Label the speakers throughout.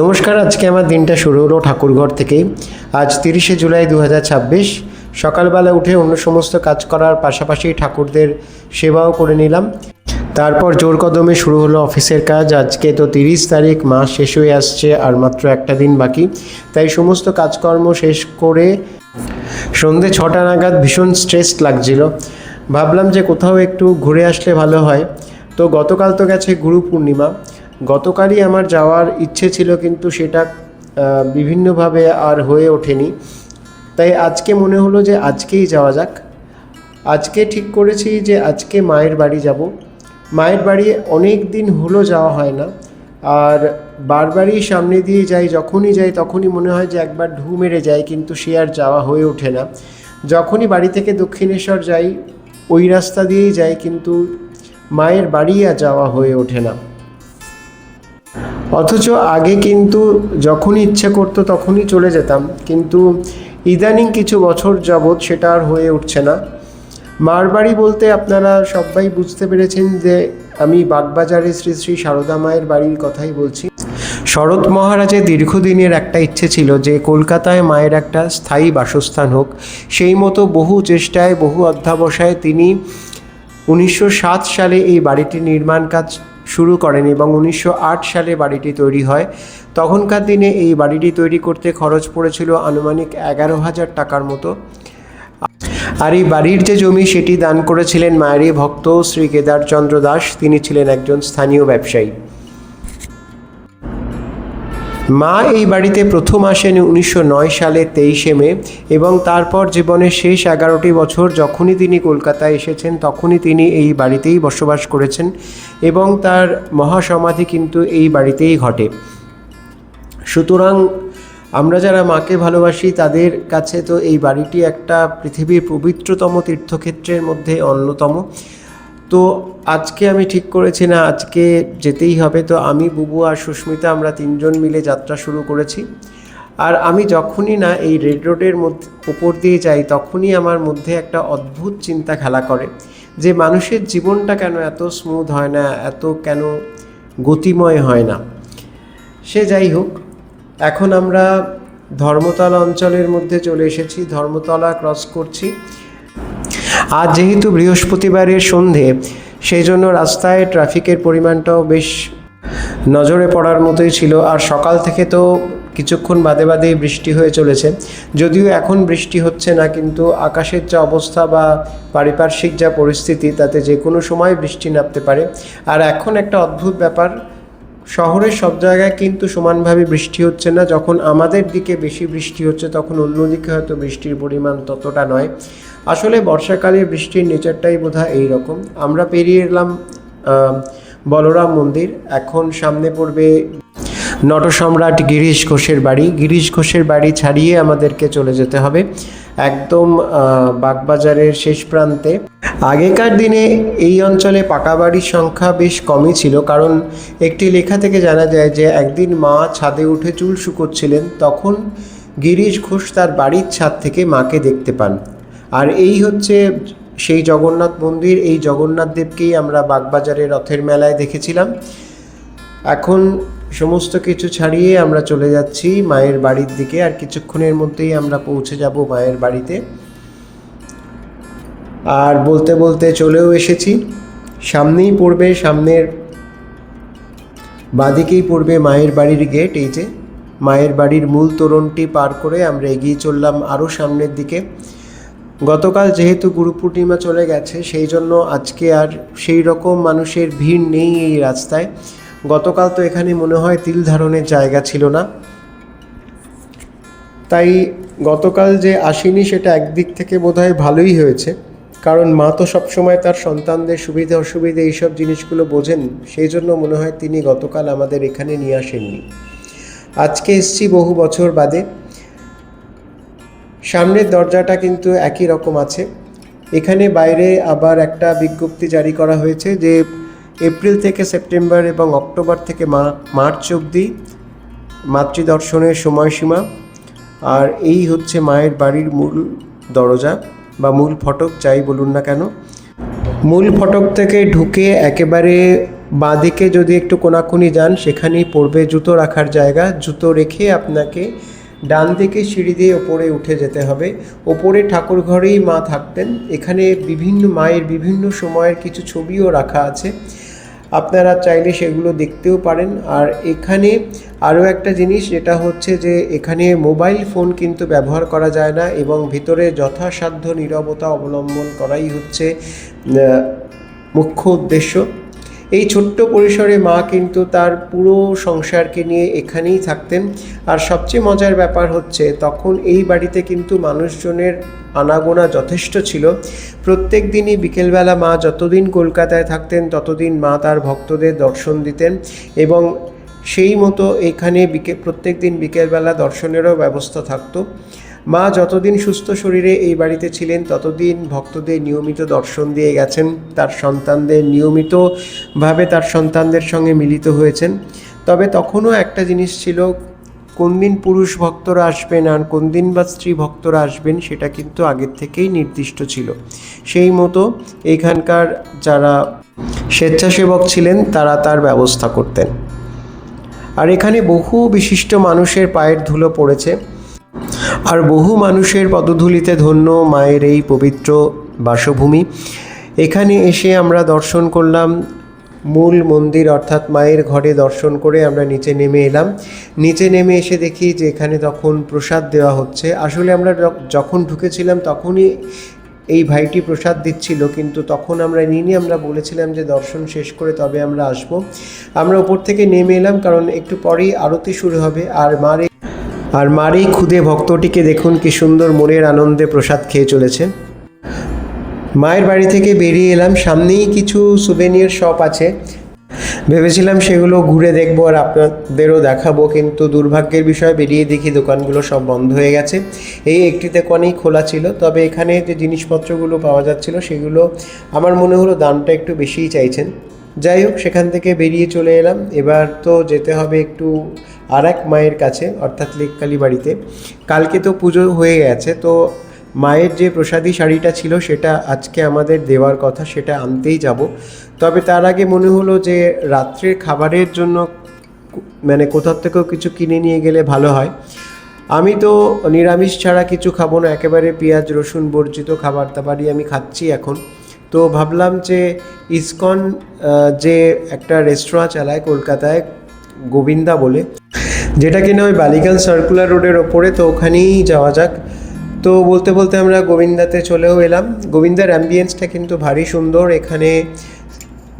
Speaker 1: নমস্কার। আজকে আমার দিনটা শুরু হলো ঠাকুরঘর থেকেই। আজ 30শে জুলাই 2026। সকালবেলা উঠে অন্য সমস্ত কাজ করার পাশাপাশি ঠাকুরদের সেবাও করে নিলাম। তারপর জোর কদমে শুরু হলো অফিসের কাজ। আজকে তো 30 তারিখ, মাস শেষ হয়ে আসছে আর মাত্র একটা দিন বাকি। তাই সমস্ত কাজকর্ম শেষ করে সন্ধে 6টা নাগাদ ভীষণ স্ট্রেসড লাগছিল। ভাবলাম যে কোথাও একটু ঘুরে আসলে ভালো হয়। তো গতকাল তো গেছে গুরু পূর্ণিমা। গতকালই আমার যাওয়ার ইচ্ছে ছিল, কিন্তু সেটা বিভিন্নভাবে আর হয়ে ওঠেনি। তাই আজকে মনে হলো যে আজকেই যাওয়া যাক। আজকে ঠিক করেছি যে আজকে মায়ের বাড়ি যাব। মায়ের বাড়ি অনেক দিন হলো যাওয়া হয় না, আর বারবারই সামনে দিয়ে যাই। যখনই যাই তখনই মনে হয় যে একবার ঢু মেরে যাই, কিন্তু সে আর যাওয়া হয়ে ওঠে না। যখনই বাড়ি থেকে দক্ষিণেশ্বর যাই ওই রাস্তা দিয়েই যাই, কিন্তু মায়ের বাড়ি আর যাওয়া হয়ে ওঠে না। অথচ আগে কিন্তু যখনই ইচ্ছে করতো তখনই চলে যেতাম, কিন্তু ইদানিং কিছু বছর যাবৎ সেটা আর হয়ে উঠছে না। মার বাড়ি বলতে আপনারা সবাই বুঝতে পেরেছেন যে আমি বাগবাজারে শ্রী শ্রী সারদা মায়ের বাড়ির কথাই বলছি। শরৎ মহারাজের দীর্ঘদিনের একটা ইচ্ছে ছিল যে কলকাতায় মায়ের একটা স্থায়ী বাসস্থান হোক। সেই মতো বহু চেষ্টায়, বহু অধ্যাবসায় তিনি 1907 সালে এই বাড়িটির নির্মাণ কাজ শুরু করেন এবং 1908 সালে বাড়িটি তৈরি হয়। তখনকার দিনে এই বাড়িটি তৈরি করতে খরচ পড়েছিল আনুমানিক 11,000 টাকার মতো। আর এই বাড়ির যে জমি সেটি দান করেছিলেন মায়েরই ভক্ত শ্রী কেদারচন্দ্র দাস। তিনি ছিলেন একজন স্থানীয় ব্যবসায়ী। মা এই বাড়িতে প্রথম আসেন 1909 সালে 23শে মে, এবং তারপর জীবনের শেষ 11টি বছর যখনই তিনি কলকাতায় এসেছেন তখনই তিনি এই বাড়িতেই বসবাস করেছেন, এবং তার মহাসমাধি কিন্তু এই বাড়িতেই ঘটে। সুতরাং আমরা যারা মাকে ভালোবাসি তাদের কাছে তো এই বাড়িটি একটা পৃথিবীর পবিত্রতম তীর্থক্ষেত্রের মধ্যে অন্যতম। তো আজকে আমি ঠিক করেছি না, আজকে যেতেই হবে। তো আমি, বুবু আর সুস্মিতা আমরা তিনজন মিলে যাত্রা শুরু করেছি। আর আমি যখনই না এই রেড রোডের উপর দিয়ে যাই তখনই আমার মধ্যে একটা অদ্ভুত চিন্তা খেলা করে যে মানুষের জীবনটা কেন এত স্মুথ হয় না, এত কেন গতিময় হয় না। সে যাই হোক, এখন আমরা ধর্মতলা অঞ্চলের মধ্যে চলে এসেছি। ধর্মতলা ক্রস করছি। আজ যেহেতু বৃহস্পতিবারের সন্ধে, সেই জন্য রাস্তায় ট্রাফিকের পরিমাণটাও বেশ নজরে পড়ার মতোই ছিল। আর সকাল থেকে তো কিছুক্ষণ বাদে বাদেই বৃষ্টি হয়ে চলেছে। যদিও এখন বৃষ্টি হচ্ছে না, কিন্তু আকাশের যা অবস্থা বা পারিপার্শ্বিক যা পরিস্থিতি, তাতে যে কোনো সময় বৃষ্টি নামতে পারে। আর এখন একটা অদ্ভুত ব্যাপার, শহরের সব জায়গায় কিন্তু সমানভাবে বৃষ্টি হচ্ছে না। যখন আমাদের দিকে বেশি বৃষ্টি হচ্ছে তখন অন্যদিকে হয়তো বৃষ্টির পরিমাণ ততটা নয়। আসলে বর্ষাকালে বৃষ্টির নেচারটাই বোধহয় এইরকম। আমরা পেরিয়ে এলাম বলরাম মন্দির। এখন সামনে পড়বে নটসম্রাট গিরিশ ঘোষের বাড়ি। গিরিশ ঘোষের বাড়ি ছাড়িয়ে আমাদেরকে চলে যেতে হবে একদম বাগবাজারের শেষ প্রান্তে। আগেকার দিনে এই অঞ্চলে পাকা বাড়ির সংখ্যা বেশ কমই ছিল, কারণ একটি লেখা থেকে জানা যায় যে একদিন মা ছাদে উঠে চুল শুকোচ্ছিলেন, তখন গিরিশ ঘোষ তার বাড়ির ছাদ থেকে মাকে দেখতে পান। আর এই হচ্ছে সেই জগন্নাথ মন্দির। এই জগন্নাথ দেবকেই আমরা বাগবাজারের রথের মেলায় দেখেছিলাম। এখন সমস্ত কিছু ছাড়িয়ে আমরা চলে যাচ্ছি মায়ের বাড়ির দিকে। আর কিছুক্ষণের মধ্যেই আমরা পৌঁছে যাব মায়ের বাড়িতে। আর বলতে বলতে চলেও এসেছি। সামনেই পড়বে, সামনের বাঁদিকেই পড়বে মায়ের বাড়ির গেট। এই যে মায়ের বাড়ির মূল তোরণটি পার করে আমরা এগিয়ে চললাম আরও সামনের দিকে। গতকাল যেহেতু গুরু পূর্ণিমা চলে গেছে, সেই জন্য আজকে আর সেই রকম মানুষের ভিড় নেই এই রাস্তায়। গতকাল তো এখানে মনে হয় তিল ধারণের জায়গা ছিল না। তাই গতকাল যে আসিনি সেটা একদিক থেকে বোধহয় ভালোই হয়েছে, কারণ মা তো সবসময় তার সন্তানদের সুবিধা অসুবিধা এইসব জিনিসগুলো বোঝেন। সেই জন্য মনে হয় তিনি গতকাল আমাদের এখানে নিয়ে আসেননি। আজকে এসছি বহু বছর বাদে। সামনের দরজাটা কিন্তু একই রকম আছে। এখানে বাইরে আবার একটা বিজ্ঞপ্তি জারি করা হয়েছে যে এপ্রিল থেকে সেপ্টেম্বর এবং অক্টোবর থেকে মার্চ অবধি মাতৃদর্শনের সময়সীমা। আর এই হচ্ছে মায়ের বাড়ির মূল দরজা বা মূল ফটক, যাই বলুন না কেন। মূল ফটক থেকে ঢুকে একেবারে বাঁদিকে যদি একটু কোনাকুনি যান সেখানেই পড়বে জুতো রাখার জায়গা। জুতো রেখে আপনাকে ডান দিকে সিঁড়ি দিয়ে ওপরে উঠে যেতে হবে। ওপরে ঠাকুর ঘরেই মা থাকতেন। এখানে বিভিন্ন মায়ের বিভিন্ন সময়ের কিছু ছবিও রাখা আছে, আপনারা চাইলে সেগুলো দেখতেও পারেন। আর এখানে আরও একটা জিনিস, যেটা হচ্ছে যে এখানে মোবাইল ফোন কিন্তু ব্যবহার করা যায় না এবং ভিতরে যথাসাধ্য নীরবতা অবলম্বন করাই হচ্ছে মুখ্য উদ্দেশ্য। এই ছোট্ট পরিসরে মা কিন্তু তার পুরো সংসারকে নিয়ে এখানেই থাকতেন। আর সবচেয়ে মজার ব্যাপার হচ্ছে তখন এই বাড়িতে কিন্তু মানুষজনের আনাগোনা যথেষ্ট ছিল। প্রত্যেক দিনই বিকেলবেলা মা যতদিন কলকাতায় থাকতেন ততদিন মা তার ভক্তদের দর্শন দিতেন এবং সেই মতো এখানে প্রত্যেক দিন বিকেলবেলা দর্শনেরও ব্যবস্থা থাকতো। মা যতদিন সুস্থ শরীরে এই বাড়িতে ছিলেন ততদিন ভক্তদের নিয়মিত দর্শন দিয়ে গেছেন, তার সন্তানদের নিয়মিতভাবে তার সন্তানদের সঙ্গে মিলিত হয়েছেন। তবে তখনও একটা জিনিস ছিল, কোন দিন পুরুষ ভক্তরা আসবেন আর কোন দিন বা স্ত্রী ভক্তরা আসবেন সেটা কিন্তু আগের থেকেই নির্দিষ্ট ছিল। সেই মতো এইখানকার যারা স্বেচ্ছাসেবক ছিলেন তারা তার ব্যবস্থা করতেন। আর এখানে বহু বিশিষ্ট মানুষের পায়ের ধুলো পড়েছে আর বহু মানুষের পদধূলিতে ধন্য মায়ের এই পবিত্র বাসভূমি। এখানে এসে আমরা দর্শন করলাম মূল মন্দির, অর্থাৎ মায়ের ঘরে দর্শন করে আমরা নিচে নেমে এলাম। নিচে নেমে এসে দেখি যে এখানে তখন প্রসাদ দেওয়া হচ্ছে। আসলে আমরা যখন ঢুকেছিলাম তখনই এই ভাইটি প্রসাদ দিচ্ছিল, কিন্তু তখন আমরা নিইনি। আমরা বলেছিলাম যে দর্শন শেষ করে তবে আমরা আসব। আমরা ওপর থেকে নেমে এলাম কারণ একটু পরেই আরতি শুরু হবে। আর মার এই ক্ষুদে ভক্তটিকে দেখুন কি সুন্দর মনের আনন্দে প্রসাদ খেয়ে চলেছে। মায়ের বাড়ি থেকে বেরিয়ে এলাম, সামনেই কিছু সুভেনিয়ার শপ আছে, ভেবেছিলাম সেগুলো ঘুরে দেখবো আর আপনাদেরও দেখাবো, কিন্তু দুর্ভাগ্যের বিষয় বেরিয়ে দেখি দোকানগুলো সব বন্ধ হয়ে গেছে। এই একটি দোকানেই খোলা ছিল, তবে এখানে যে জিনিসপত্রগুলো পাওয়া যাচ্ছিল সেগুলো আমার মনে হলো দামটা একটু বেশিই চাইছেন। যাই হোক, সেখান থেকে বেরিয়ে চলে এলাম। এবার তো যেতে হবে একটু আর এক মায়ের কাছে, অর্থাৎ লেককালী বাড়িতে। কালকে তো পুজো হয়ে গেছে, তো মায়ের যে প্রসাদী শাড়িটা ছিল সেটা আজকে আমাদের দেওয়ার কথা, সেটা আনতেই যাব। তবে তার আগে মনে হলো যে রাত্রের খাবারের জন্য মানে কোথাও থেকেও কিছু কিনে নিয়ে গেলে ভালো হয়। আমি তো নিরামিষ ছাড়া কিছু খাবো না, একেবারে পেঁয়াজ রসুন বর্জিত খাবার দাবারই আমি খাচ্ছি এখন। তো ভাবলাম যে ইসকন যে একটা রেস্তোরাঁ চালায় কলকাতায়, গোবিন্দা বলে, যেটা কিনা ওই বালিগঞ্জ সার্কুলার রোডের ওপরে, তো ওখানেই যাওয়া যাক। তো বলতে বলতে আমরা গোবিন্দাতে চলেও এলাম। গোবিন্দার অ্যাম্বিয়েন্সটা কিন্তু ভারী সুন্দর। এখানে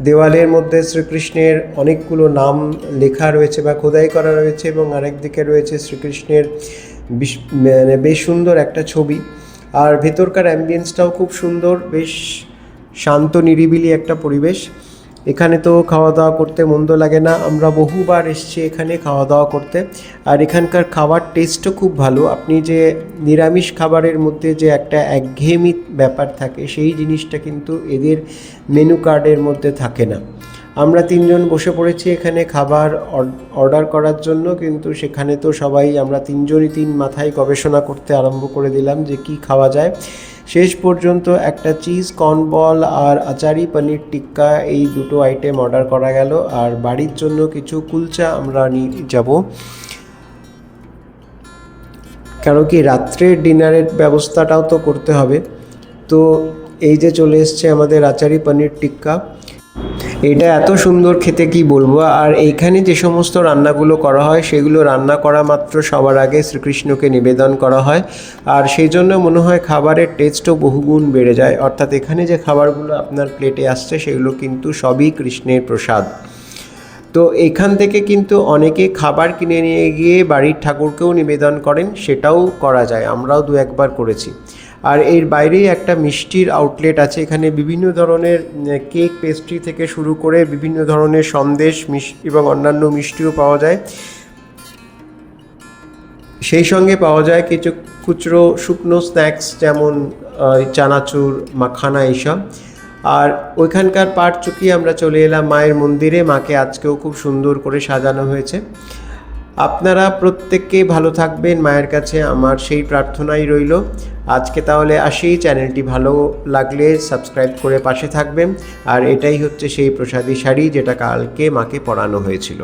Speaker 1: দেওয়ালের মধ্যে শ্রীকৃষ্ণের অনেকগুলো নাম লেখা রয়েছে বা খোদাই করা রয়েছে এবং আরেক দিকে রয়েছে শ্রীকৃষ্ণের মানে বেশ সুন্দর একটা ছবি। আর ভেতরকার অ্যাম্বিয়েন্সটাও খুব সুন্দর, বেশ শান্ত নিরিবিলি একটা পরিবেশ। এখানে তো খাওয়া দাওয়া করতে মন্দ লাগে না, আমরা বহুবার এসেছি এখানে খাওয়া দাওয়া করতে। আর এখানকার খাবার টেস্টও খুব ভালো। আপনি যে নিরামিষ খাবারের মধ্যে যে একটা একঘেয়েমি ব্যাপার থাকে, সেই জিনিসটা কিন্তু এদের মেনু কার্ডের মধ্যে থাকে না। আমরা তিনজন বসে পড়েছি এখানে খাবার অর্ডার করার জন্য, কিন্তু সেখানে তো সবাই আমরা তিনজনই তিন মাথায় গবেষণা করতে আরম্ভ করে দিলাম যে কি খাওয়া যায়। শেষ পর্যন্ত একটা চিজ কর্ন বল আর আচারি পনির টিক্কা, এই দুটো আইটেম অর্ডার করা গেল। আর বাড়ির জন্য কিছু কুলচা আমরা নিয়ে যাব, কারণ কি রাত্রের ডিনারের ব্যবস্থাটাও তো করতে হবে। তো এই যে চলে এসছে আমাদের আচারি পনির টিক্কা, এটা এত সুন্দর খেতে কি বলবো। আর এইখানে যে সমস্ত রান্নাগুলো করা হয় সেগুলো রান্না করা মাত্র সবার আগে শ্রীকৃষ্ণকে নিবেদন করা হয়, আর সেই জন্য মনে হয় খাবারের টেস্টও বহুগুণ বেড়ে যায়। অর্থাৎ এখানে যে খাবারগুলো আপনার প্লেটে আসছে সেগুলো কিন্তু সবই কৃষ্ণের প্রসাদ। তো এখান থেকে কিন্তু অনেকে খাবার কিনে নিয়ে গিয়ে বাড়ির ঠাকুরকেও নিবেদন করেন, সেটাও করা যায়, আমরাও দু একবার করেছি। আর এর বাইরেই একটা মিষ্টির আউটলেট আছে, এখানে বিভিন্ন ধরনের কেক পেস্ট্রি থেকে শুরু করে বিভিন্ন ধরনের সন্দেশ এবং অন্যান্য মিষ্টিও পাওয়া যায়। সেই সঙ্গে পাওয়া যায় কিছু খুচরো শুকনো স্ন্যাক্স, যেমন চানাচুর, মাখানা, এইসব। আর ওইখানকার পাট চুকিয়ে আমরা চলে এলাম মায়ের মন্দিরে। মাকে আজকেও খুব সুন্দর করে সাজানো হয়েছে। আপনারা প্রত্যেককে ভালো থাকবেন, মায়ের কাছে আমার সেই প্রার্থনাই রইল। আজকে তাহলে আসি, চ্যানেলটি ভালো লাগলে সাবস্ক্রাইব করে পাশে থাকবেন। আর এটাই হচ্ছে সেই প্রসাদী শাড়ি যেটা কালকে মাকে পরানো হয়েছিল।